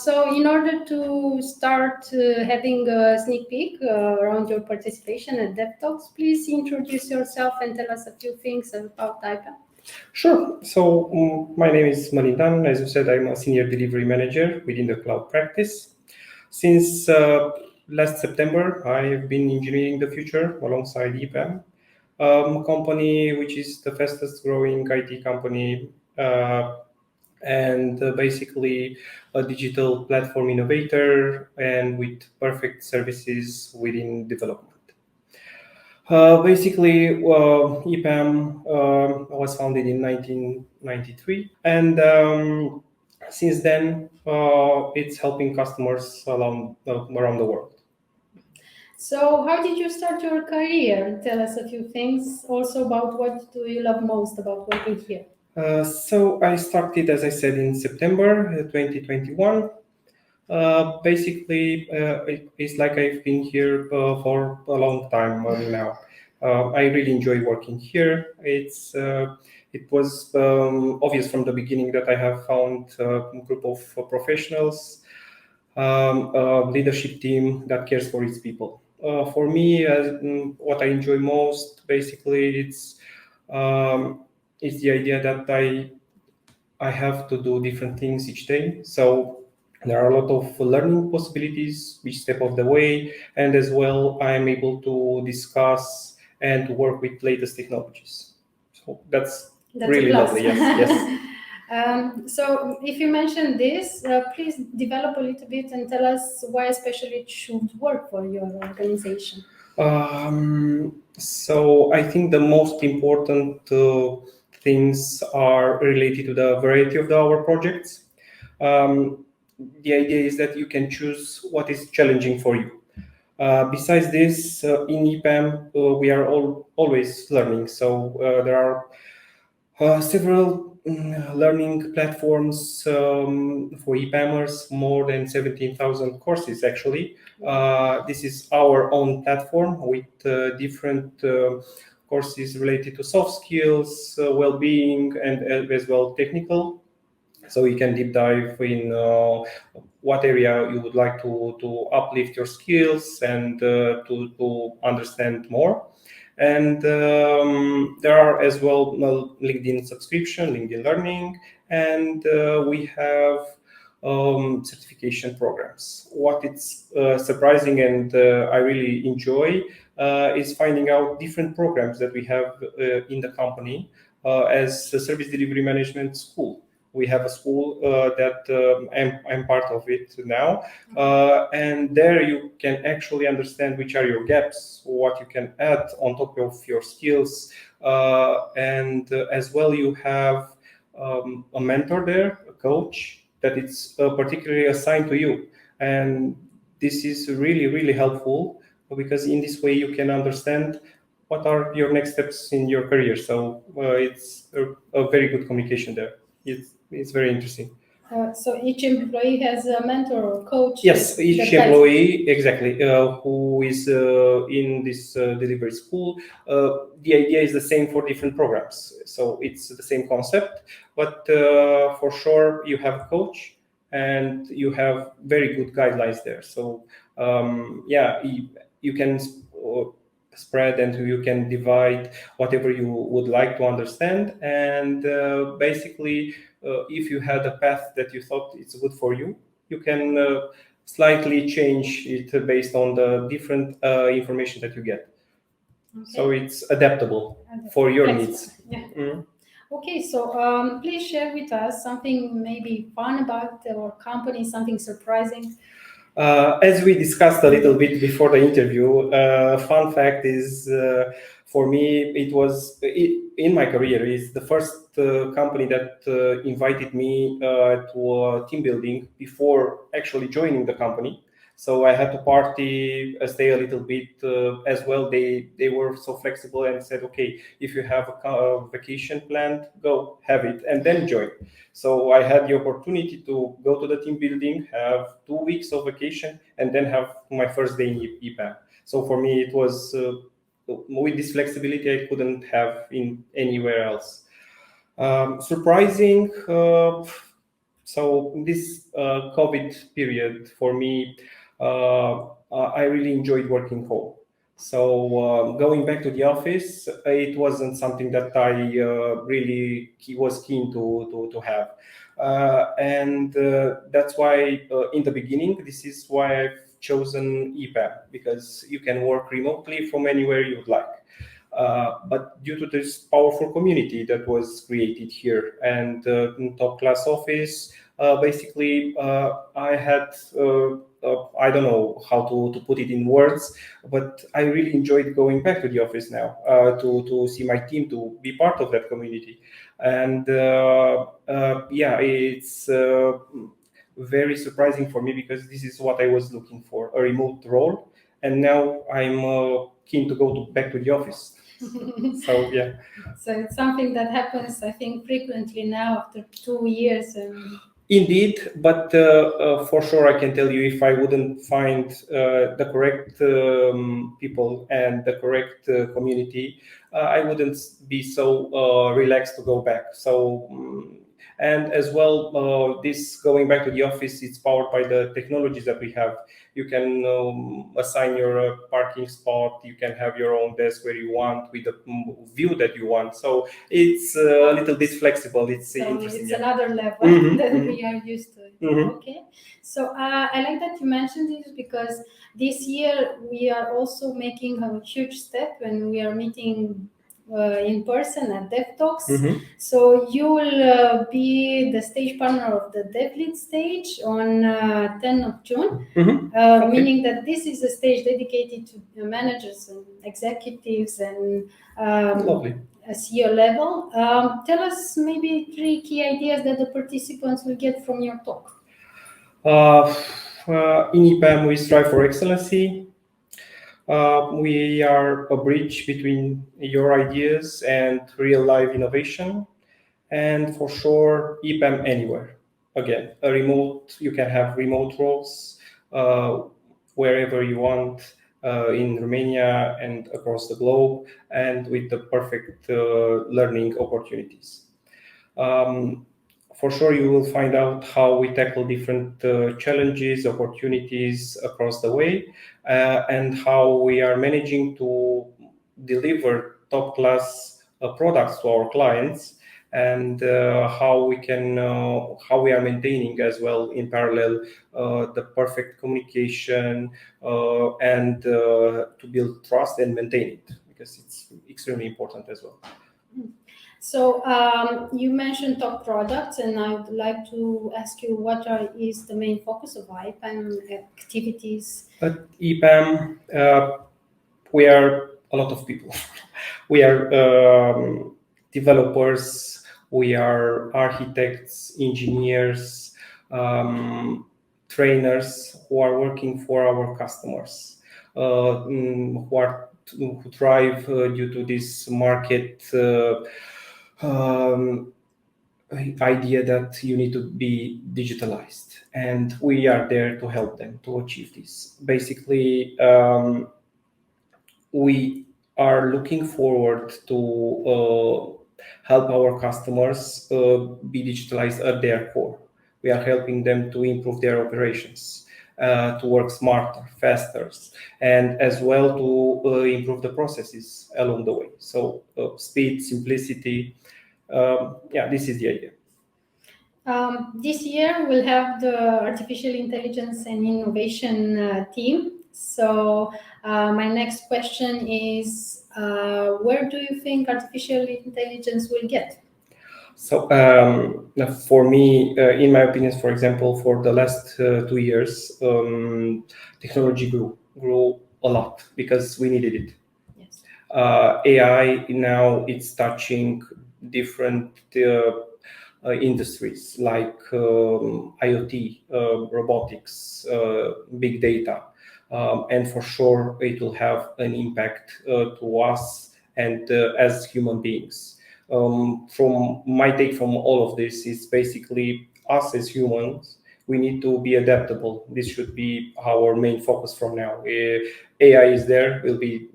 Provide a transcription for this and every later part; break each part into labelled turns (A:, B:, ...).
A: So in order to start having a sneak peek around your participation at DevTalks, please introduce yourself and tell us a few things about EPAM.
B: Sure. So my name is Mălin Dan. As you said, I'm a senior delivery manager within the cloud practice. Since last September, I've been engineering the future alongside EPAM, a company which is the fastest growing IT company and basically a digital platform innovator and with perfect services within development. Basically, EPAM was founded in 1993, and since then, it's helping customers around the world.
A: So how did you start your career? Tell us a few things also about what do you love most about working here.
B: So I started, as I said, in September 2021. Basically, it's like I've been here for a long time now. I really enjoy working here. It was obvious from the beginning that I have found a group of professionals, a leadership team that cares for its people. For me, what I enjoy most, basically, it's the idea that I have to do different things each day. So there are a lot of learning possibilities each step of the way, and as well, I am able to discuss and to work with latest technologies. So that's really lovely. Yes, yes.
A: So if you mentioned this, please develop a little bit and tell us why especially it should work for your organization.
B: So I think the most important things are related to the variety of our projects. The idea is that you can choose what is challenging for you. Besides this, in EPAM, we are always learning. So there are several learning platforms for EPAMers, more than 17,000 courses actually. This is our own platform with different courses related to soft skills, well-being, and as well technical. So you can deep dive in what area you would like to uplift your skills and to understand more. And there are as well LinkedIn subscription, LinkedIn Learning, and we have certification programs. What it's surprising and I really enjoy is finding out different programs that we have in the company as a service delivery management school. We have a school that I'm part of it now, and there you can actually understand which are your gaps, what you can add on top of your skills, and as well you have a mentor there, a coach that it's particularly assigned to you, and this is really, really helpful because in this way you can understand what are your next steps in your career. So it's a very good communication there. It's very interesting.
A: So each employee has a mentor or coach?
B: Yes, each employee, exactly, who is in this delivery school. The idea is the same for different programs. So it's the same concept, but for sure you have a coach and you have very good guidelines there. So yeah, you can spread and you can divide whatever you would like to understand, and basically if you had a path that you thought it's good for you, you can slightly change it based on the different information that you get. Okay. So it's adaptable for your needs.
A: Yeah. Mm-hmm. Okay, so please share with us something maybe fun about our company, something surprising.
B: As we discussed a little bit before the interview, fun fact is for me, in my career, is the first company that invited me to a team building before actually joining the company. So I had to party, stay a little bit as well. They were so flexible and said, okay, if you have a vacation planned, go have it and then join. So I had the opportunity to go to the team building, have 2 weeks of vacation, and then have my first day in EPAM. So for me, it was with this flexibility I couldn't have in anywhere else. Surprising. So this COVID period for me, I really enjoyed working home. So going back to the office, it wasn't something that I really was keen to have. And that's why in the beginning, this is why I've chosen EPAM, because you can work remotely from anywhere you'd like. But due to this powerful community that was created here and top class office, basically I had I don't know how to put it in words, but I really enjoyed going back to the office now to see my team, to be part of that community. And yeah, it's very surprising for me because this is what I was looking for, a remote role. And now I'm keen to go back to the office. So yeah.
A: So it's something that happens, I think, frequently now after 2 years.
B: Indeed, but for sure I can tell you, if I wouldn't find the correct people and the correct community, I wouldn't be so relaxed to go back. So and as well, this going back to the office, it's powered by the technologies that we have. You can assign your parking spot. You can have your own desk where you want with the view that you want. So it's a little bit flexible. It's interesting.
A: It's another level that we are used to. Okay. So I like that you mentioned this because this year we are also making a huge step when we are meeting in person at DevTalks. So you will be the stage partner of the DevLive stage on 10th of June, meaning that this is a stage dedicated to managers and executives and CEO level. Tell us maybe 3 key ideas that the participants will get from your talk.
B: In EPAM, we strive for excellency. We are a bridge between your ideas and real life innovation. And for sure, EPAM anywhere. Again, you can have remote roles wherever you want in Romania and across the globe, and with the perfect learning opportunities. For sure, you will find out how we tackle different challenges, opportunities across the way, and how we are managing to deliver top-class products to our clients, and how we are maintaining as well in parallel the perfect communication and to build trust and maintain it, because it's extremely important as well.
A: So you mentioned top products, and I would like to ask you what is the main focus of EPAM activities?
B: At EPAM, we are a lot of people. We are developers, we are architects, engineers, trainers who are working for our customers, who thrive due to this market idea that you need to be digitalized, and we are there to help them to achieve this. Basically, we are looking forward to help our customers be digitalized at their core. We are helping them to improve their operations, to work smarter, faster, and as well to improve the processes along the way. So speed, simplicity, this is the idea.
A: This year we'll have the artificial intelligence and innovation team. So my next question is, where do you think artificial intelligence will get?
B: So for me, in my opinion, for example, for the last 2 years, technology grew a lot because we needed it.
A: Yes.
B: AI now it's touching different industries like IoT, robotics, big data, and for sure it will have an impact to us and as human beings. From my take from all of this is basically us as humans, we need to be adaptable. This should be our main focus from now. AI is there, will be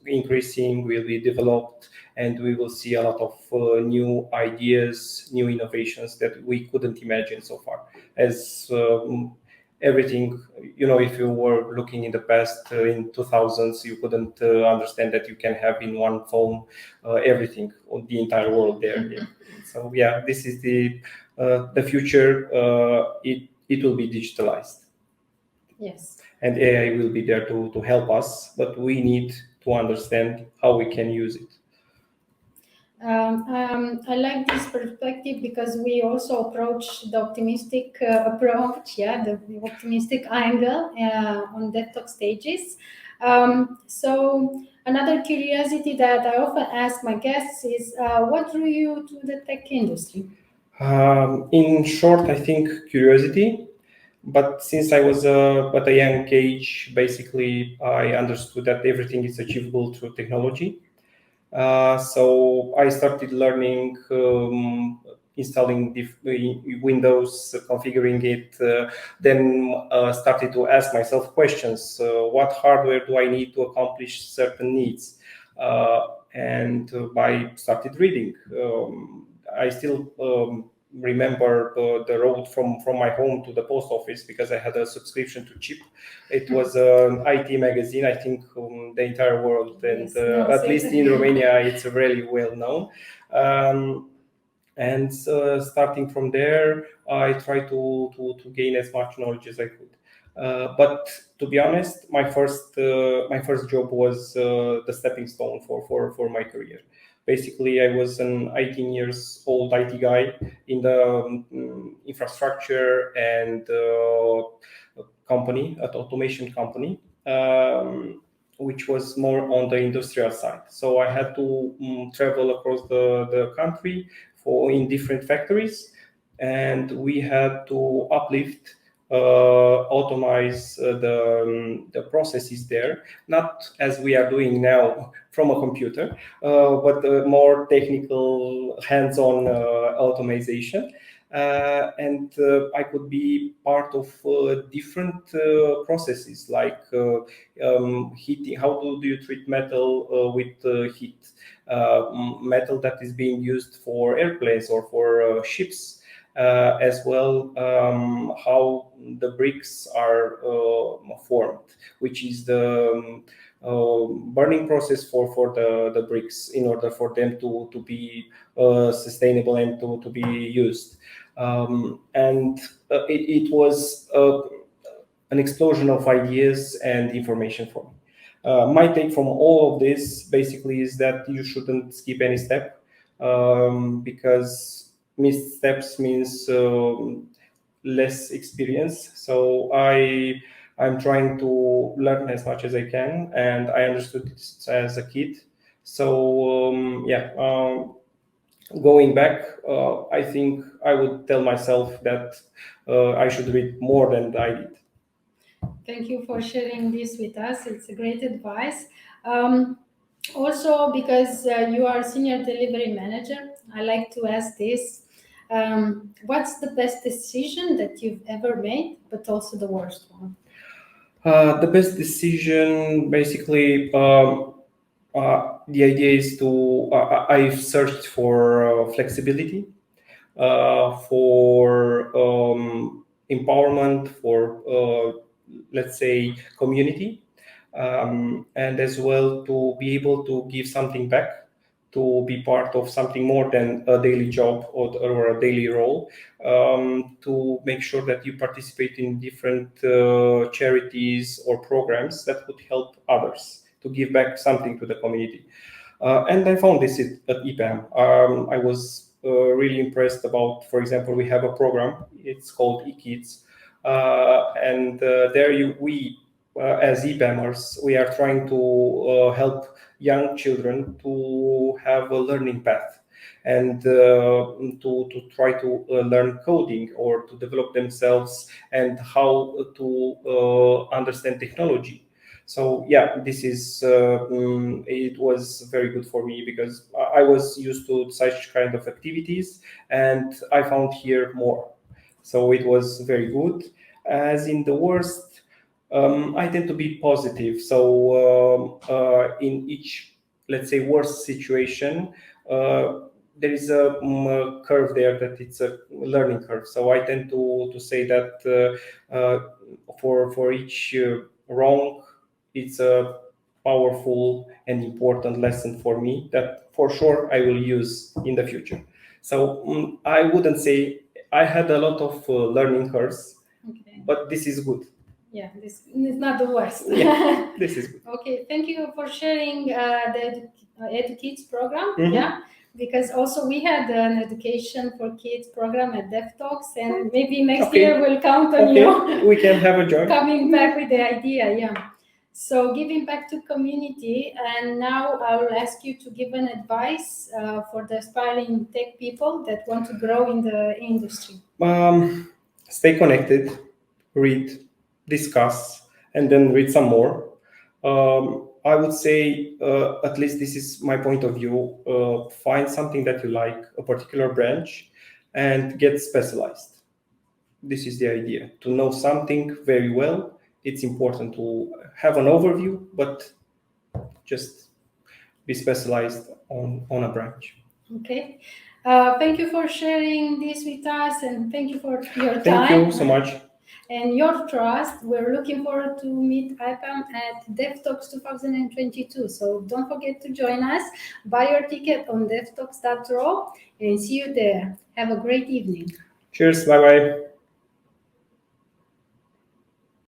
B: increasing, will be developed, and we will see a lot of new ideas, new innovations that we couldn't imagine so far. As everything, if you were looking in the past in 2000s, you couldn't understand that you can have in one phone everything on the entire world there. Yeah. So yeah, this is the future. It will be digitalized.
A: Yes.
B: And AI will be there to help us, but we need to understand how we can use it.
A: I like this perspective because we also approach the optimistic approach, the optimistic angle on DevTalk stages. So another curiosity that I often ask my guests is, what drew you to the tech industry?
B: In short, I think curiosity. But since I was at a young age, basically, I understood that everything is achievable through technology. So I started learning installing Windows, configuring it, then started to ask myself questions. What hardware do I need to accomplish certain needs? And I started reading. I still remember the road from my home to the post office because I had a subscription to CHIP. It was an IT magazine, I think, the entire world, and at least in Romania, it's really well known. And starting from there, I tried to gain as much knowledge as I could. But to be honest, my first job was the stepping stone for my career. Basically, I was an 18 years old IT guy in the infrastructure and company, an automation company, which was more on the industrial side. So I had to travel across the country in different factories, and we had to uplift, automate the processes there, not as we are doing now from a computer, but more technical, hands-on automation. And I could be part of different processes like heating. How do you treat metal with heat? Metal that is being used for airplanes or for ships. As well, how the bricks are formed, which is the burning process for the bricks in order for them to be sustainable and to be used. And it was an explosion of ideas and information for me. My take from all of this basically is that you shouldn't skip any step, because missed steps means less experience. So I'm trying to learn as much as I can, and I understood it as a kid. So going back, I think I would tell myself that I should read more than I did.
A: Thank you for sharing this with us. It's a great advice. Also, because you are a senior delivery manager, I like to ask this. What's the best decision that you've ever made, but also the worst one?
B: The best decision, basically, the idea is I've searched for flexibility, for empowerment, for, let's say, community, and as well to be able to give something back, to be part of something more than a daily job or a daily role, to make sure that you participate in different charities or programs that would help others, to give back something to the community. And I found this at EPAM. I was really impressed about, for example, we have a program, it's called eKids, and there we as EPAMers, we are trying to help young children to have a learning path and to try to learn coding or to develop themselves and how to understand technology. So yeah, this is it was very good for me because I was used to such kind of activities, and I found here more. So it was very good. As in the worst, I tend to be positive. So in each, let's say, worst situation, there is a curve there that it's a learning curve. So I tend to say that for each wrong, it's a powerful and important lesson for me that for sure I will use in the future. So I wouldn't say I had a lot of learning curves, but this is good.
A: Yeah, this is not the worst.
B: Yeah, this is good.
A: Okay, thank you for sharing the EduKids program.
B: Mm-hmm.
A: Yeah, because also we had an education for kids program at DevTalks, and maybe next year we'll count on you.
B: We can have a job.
A: Coming back with the idea, yeah. So giving back to community, and now I will ask you to give an advice for the aspiring tech people that want to grow in the industry.
B: Stay connected, read, discuss, and then read some more. I would say, at least this is my point of view, find something that you like, a particular branch, and get specialized. This is the idea. To know something very well, it's important to have an overview, but just be specialized on a branch.
A: Okay. Thank you for sharing this with us, and thank you for your time.
B: Thank you so much.
A: And your trust. We're looking forward to meet EPAM at DevTalks 2022. So don't forget to join us. Buy your ticket on devtalks.ro and see you there. Have a great evening.
B: Cheers. Bye-bye.